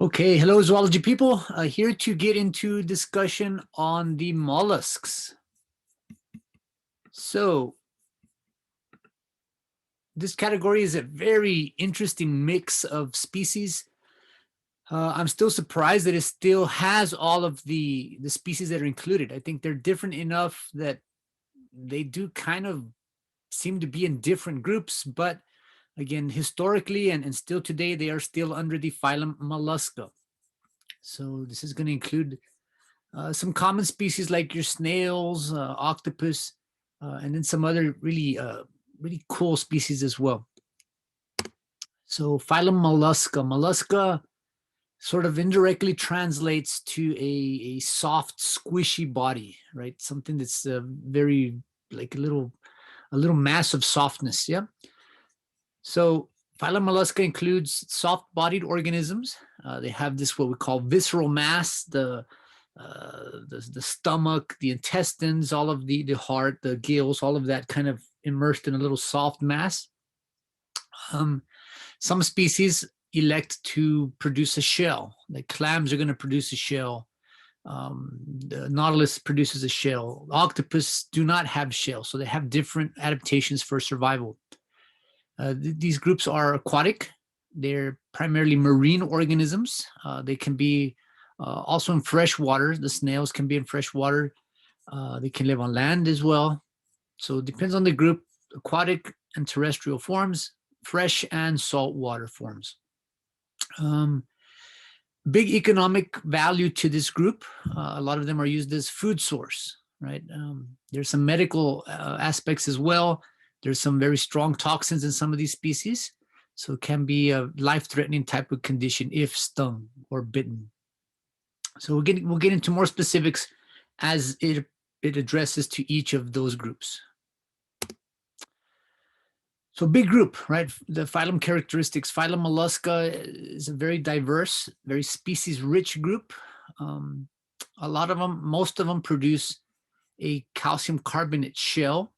Okay, hello zoology people. Here to get into discussion on the mollusks. So this category is a very interesting mix of species. I'm still surprised that it still has all of the species that are included. I think they're different enough that they do kind of seem to be in different groups, but again, historically and still today, they are still under the phylum Mollusca. So this is going to include some common species like your snails, octopus, and then some other really cool species as well. So phylum Mollusca. Mollusca sort of indirectly translates to a soft, squishy body, right? Something that's very like a little mass of softness, yeah? So phylum Mollusca includes soft-bodied organisms. They have this what we call visceral mass, the stomach, the intestines, all of the heart, the gills, all of that kind of immersed in a little soft mass. Some species elect to produce a shell. Like clams are going to produce a shell. The nautilus produces a shell. Octopus do not have shells, so they have different adaptations for survival. These groups are aquatic. They're primarily marine organisms. They can be also in fresh water. The snails can be in fresh water. They can live on land as well. So it depends on the group: aquatic and terrestrial forms, fresh and saltwater forms. Big economic value to this group. A lot of them are used as food source, right? There's some medical aspects as well. There's some very strong toxins in some of these species. So it can be a life-threatening type of condition if stung or bitten. So we'll get into more specifics as it addresses to each of those groups. So big group, right? The phylum characteristics. Phylum Mollusca is a very diverse, very species-rich group. A lot of them, most of them produce a calcium carbonate shell.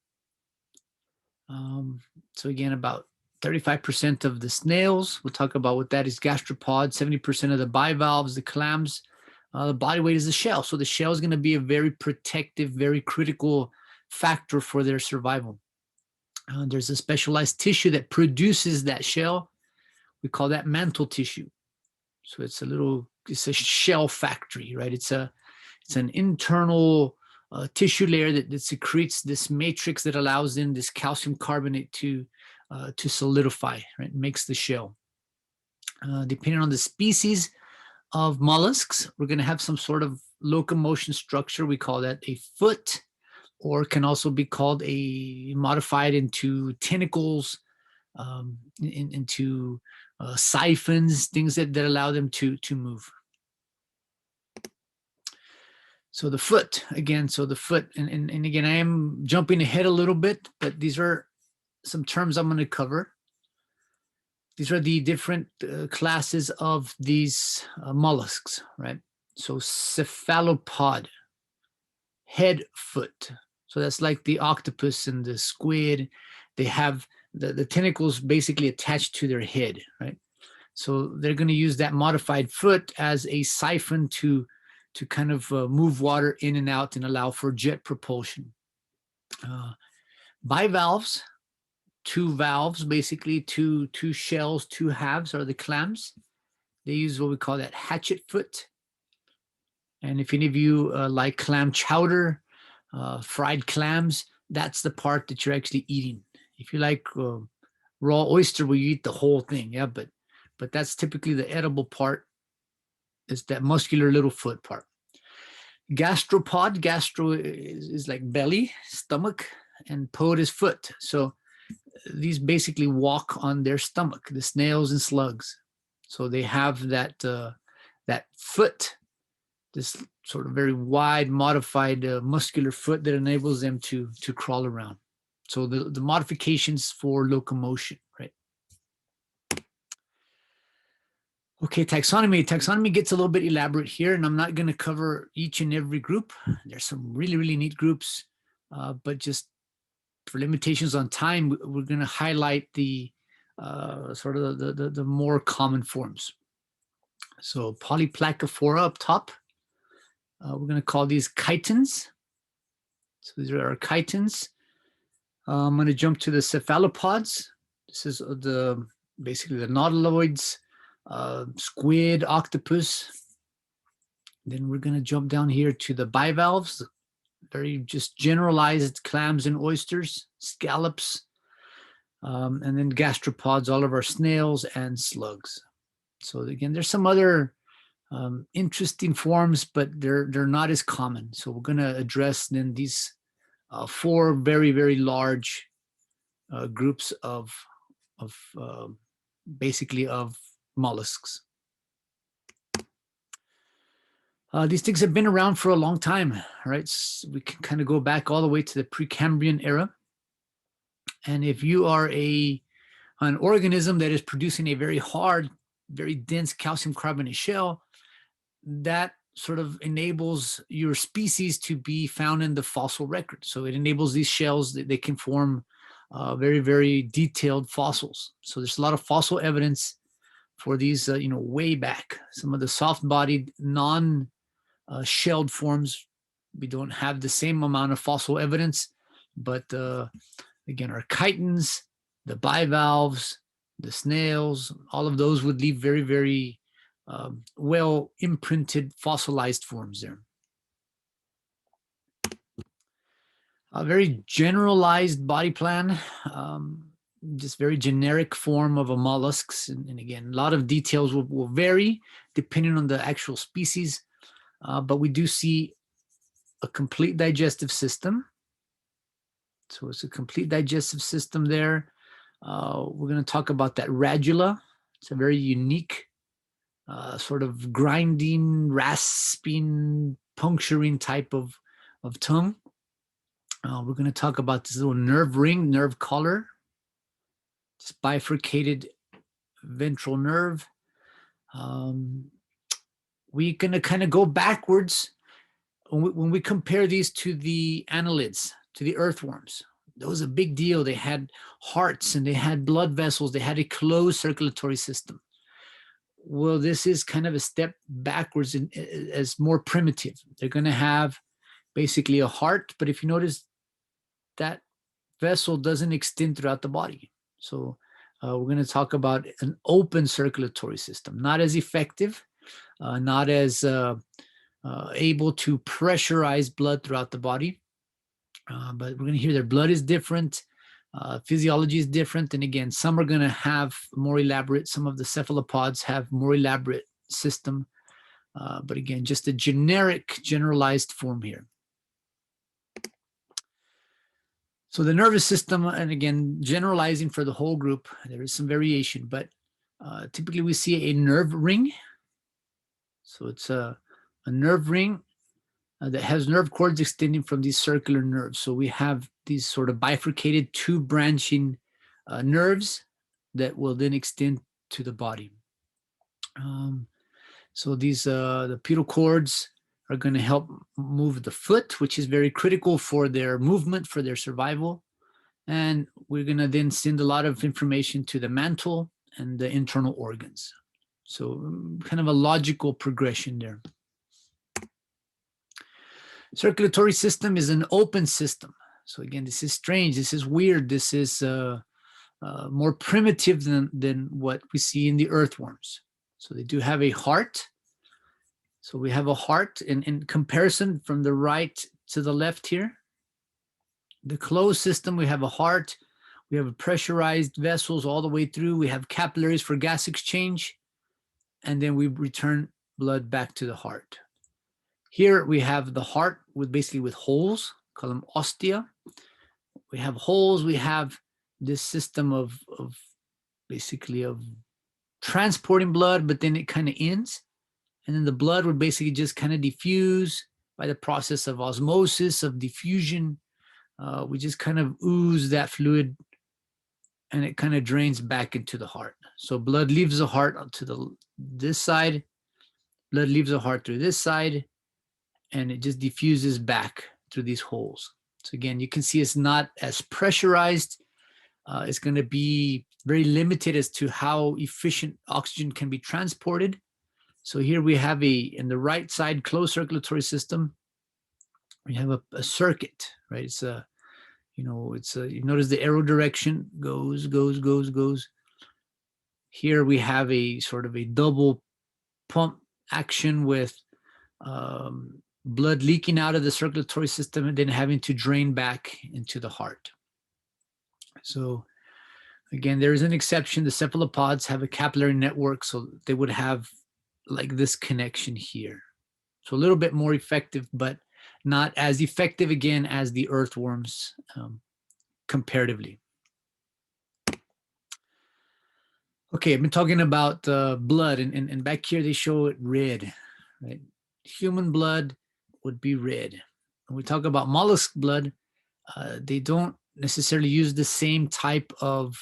So again, about 35% of the snails, we'll talk about what that is, gastropods, 70% of the bivalves, the clams, the body weight is the shell. So the shell is going to be a very protective, very critical factor for their survival. There's a specialized tissue that produces that shell. We call that mantle tissue. So it's a shell factory, right? It's an internal tissue layer that secretes this matrix that allows in this calcium carbonate to solidify, right? It makes the shell. Depending on the species of mollusks, we're going to have some sort of locomotion structure. We call that a foot, or can also be called modified into tentacles, into siphons, things that allow them to move. So the foot, again, and again, I am jumping ahead a little bit, but these are some terms I'm going to cover. These are the different classes of these mollusks, right? So cephalopod, head foot. So that's like the octopus and the squid. They have the tentacles basically attached to their head, right? So they're going to use that modified foot as a siphon to kind of move water in and out and allow for jet propulsion. Bivalves, two valves, basically two shells, two halves are the clams. They use what we call that hatchet foot. And if any of you like clam chowder, fried clams, that's the part that you're actually eating. If you like raw oyster, well, you eat the whole thing, yeah, but that's typically the edible part. It's that muscular little foot part. Gastropod, gastro is like belly, stomach, and pod is foot. So these basically walk on their stomach, the snails and slugs. So they have that foot, this sort of very wide, modified muscular foot that enables them to crawl around. So the modifications for locomotion, right? Okay, taxonomy. Taxonomy gets a little bit elaborate here, and I'm not going to cover each and every group. There's some really, really neat groups, but just for limitations on time, we're going to highlight the sort of the more common forms. So Polyplacophora up top. We're going to call these chitons. So these are our chitons. I'm going to jump to the cephalopods. This is basically the nautiloids, squid, octopus. Then we're going to jump down here to the bivalves, very just generalized clams and oysters, scallops, and then gastropods, all of our snails and slugs. So again, there's some other interesting forms, but they're not as common. So we're going to address then these 4 very, very large groups of basically of mollusks. These things have been around for a long time, right? So we can kind of go back all the way to the Precambrian era. And if you are an organism that is producing a very hard, very dense calcium carbonate shell, that sort of enables your species to be found in the fossil record. So it enables these shells that they can form very, very detailed fossils. So there's a lot of fossil evidence for these, way back. Some of the soft-bodied, non-shelled forms, we don't have the same amount of fossil evidence, but again, our chitons, the bivalves, the snails, all of those would leave very, very well imprinted fossilized forms there. A very generalized body plan, just very generic form of a mollusks. And again, a lot of details will vary depending on the actual species, but we do see a complete digestive system. So it's a complete digestive system there. We're going to talk about that radula. It's a very unique sort of grinding, rasping, puncturing type of tongue. We're going to talk about this little nerve ring, nerve collar, just bifurcated ventral nerve. We're going to kind of go backwards when we compare these to the annelids, to the earthworms. That was a big deal. They had hearts and they had blood vessels. They had a closed circulatory system. Well, this is kind of a step backwards as more primitive. They're going to have basically a heart, but if you notice, that vessel doesn't extend throughout the body. So we're going to talk about an open circulatory system, not as effective, not as able to pressurize blood throughout the body. But we're going to hear their blood is different, physiology is different, and again, some are going to have more elaborate, some of the cephalopods have more elaborate system, but again, just a generic, generalized form here. So the nervous system, and again, generalizing for the whole group, there is some variation, but typically we see a nerve ring. So it's a nerve ring that has nerve cords extending from these circular nerves. So we have these sort of bifurcated, 2 branching nerves that will then extend to the body. So these, the pedal cords are going to help move the foot, which is very critical for their movement, for their survival. And we're going to then send a lot of information to the mantle and the internal organs. So kind of a logical progression there. Circulatory system is an open system. So again, this is strange. This is weird. This is more primitive than what we see in the earthworms. So they do have a heart. So we have a heart in comparison from the right to the left here. The closed system, we have a heart. We have pressurized vessels all the way through. We have capillaries for gas exchange. And then we return blood back to the heart. Here we have the heart basically with holes, call them ostia. We have holes. We have this system of basically of transporting blood, but then it kind of ends. And then the blood would basically just kind of diffuse by the process of osmosis, of diffusion. We just kind of ooze that fluid and it kind of drains back into the heart. So blood leaves the heart to this side, blood leaves the heart through this side, and it just diffuses back through these holes. So again, you can see it's not as pressurized. It's going to be very limited as to how efficient oxygen can be transported. So here we have in the right side closed circulatory system, we have a circuit, right? It's a, you notice the arrow direction goes. Here we have a sort of a double pump action with blood leaking out of the circulatory system and then having to drain back into the heart. So again, there is an exception. The cephalopods have a capillary network, so they would have like this connection here. So a little bit more effective, but not as effective again as the earthworms comparatively. Okay, I've been talking about blood, and back here they show it red, right? Human blood would be red. When we talk about mollusk blood, they don't necessarily use the same type of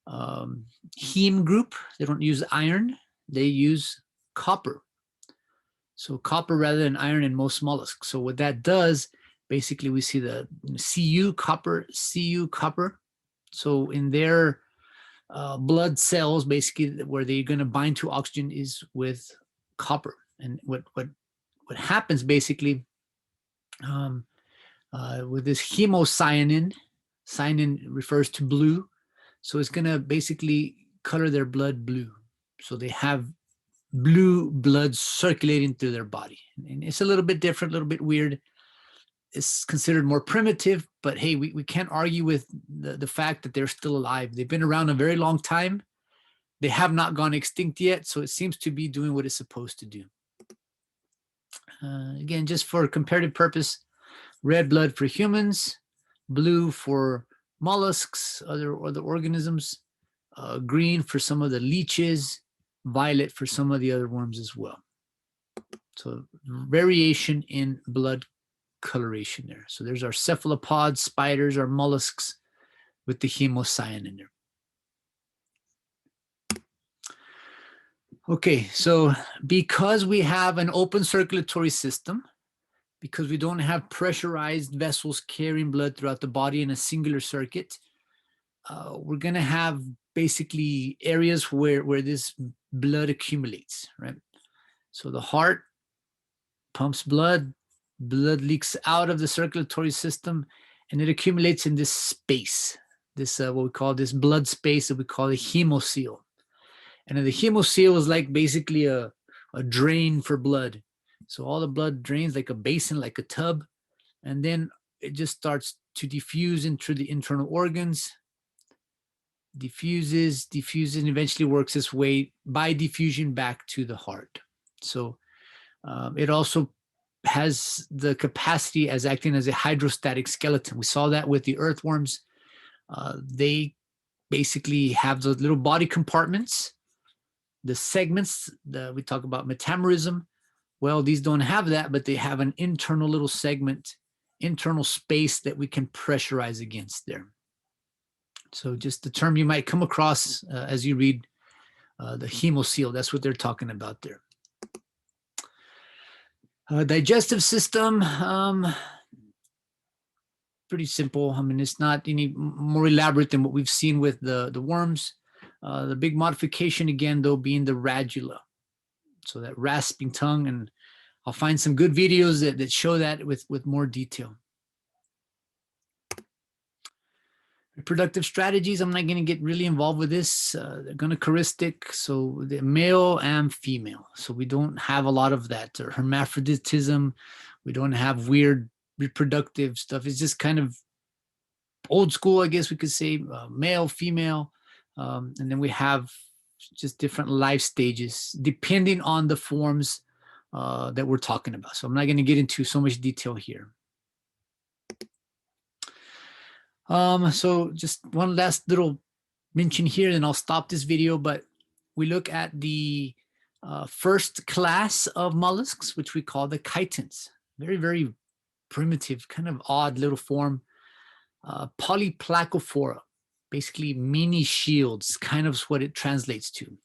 heme group. They don't use iron. They use copper. So copper rather than iron in most mollusks. So what that does, basically we see the Cu copper. So in their blood cells, basically where they're going to bind to oxygen is with copper. And what happens basically with this hemocyanin, cyanin refers to blue, so it's going to basically color their blood blue. So they have blue blood circulating through their body. And it's a little bit different, a little bit weird. It's considered more primitive, but hey, we can't argue with the fact that they're still alive. They've been around a very long time. They have not gone extinct yet, so it seems to be doing what it's supposed to do. Again, just for comparative purpose, red blood for humans, blue for mollusks, other organisms, green for some of the leeches, violet for some of the other worms as well. So variation in blood coloration there. So there's our cephalopods, spiders, our mollusks with the hemocyanin in there. Okay, so because we have an open circulatory system, because we don't have pressurized vessels carrying blood throughout the body in a singular circuit, we're going to have basically areas where this blood accumulates, right? So the heart pumps blood leaks out of the circulatory system, and it accumulates in this space, this what we call this blood space that we call a hemocoel. And the hemocoel is like basically a drain for blood. So all the blood drains like a basin, like a tub, and then it just starts to diffuse into the internal organs, diffuses, and eventually works its way by diffusion back to the heart. So it also has the capacity as acting as a hydrostatic skeleton. We saw that with the earthworms. They basically have those little body compartments, the segments that we talk about metamerism. Well, these don't have that, but they have an internal little segment, internal space that we can pressurize against there. So just the term you might come across as you read the hemocoel, that's what they're talking about there. Digestive system, pretty simple. I mean, it's not any more elaborate than what we've seen with the worms. The big modification again, though, being the radula. So that rasping tongue, and I'll find some good videos that show that with more detail. Reproductive strategies, I'm not going to get really involved with this. They're gonochoristic, so the male and female. So we don't have a lot of that, or hermaphroditism. We don't have weird reproductive stuff. It's just kind of old school, I guess we could say, male, female. And then we have just different life stages depending on the forms that we're talking about. So I'm not going to get into so much detail here. So just one last little mention here, and I'll stop this video, but we look at the first class of mollusks, which we call the chitons. Very, very primitive, kind of odd little form. Polyplacophora, basically mini shields, kind of what it translates to.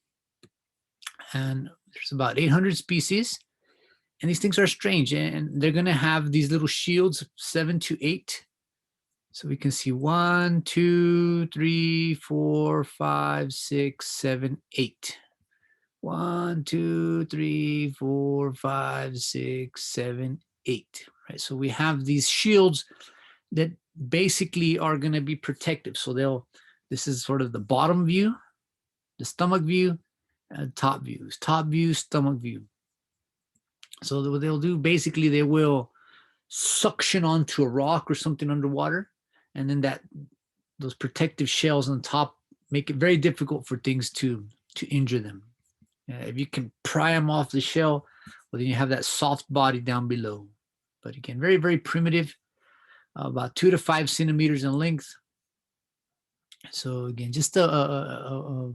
And there's about 800 species, and these things are strange, and they're going to have these little shields, 7 to 8. So we can see 1, 2, 3, 4, 5, 6, 7, 8. 1, 2, 3, 4, 5, 6, 7, 8. Right. So we have these shields that basically are going to be protective. So this is sort of the bottom view, the stomach view, and top views, top view, stomach view. So what they'll do, basically, they will suction onto a rock or something underwater, and then those protective shells on top make it very difficult for things to injure them. If you can pry them off the shell, well, then you have that soft body down below. But again, very, very primitive, about 2 to 5 centimeters in length. So again, just a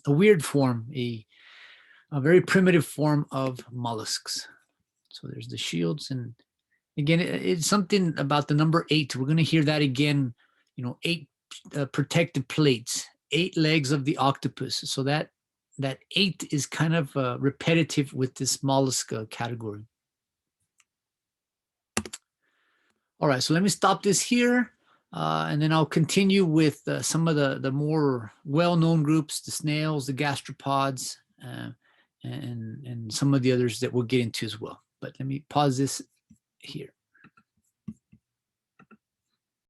weird form, a very primitive form of mollusks. So there's the shields, and again, it's something about the number 8. We're going to hear that again. 8 protective plates, 8 legs of the octopus. So that 8 is kind of repetitive with this mollusca category. All right, so let me stop this here, and then I'll continue with some of the more well-known groups, the snails, the gastropods, and some of the others that we'll get into as well. But let me pause this here.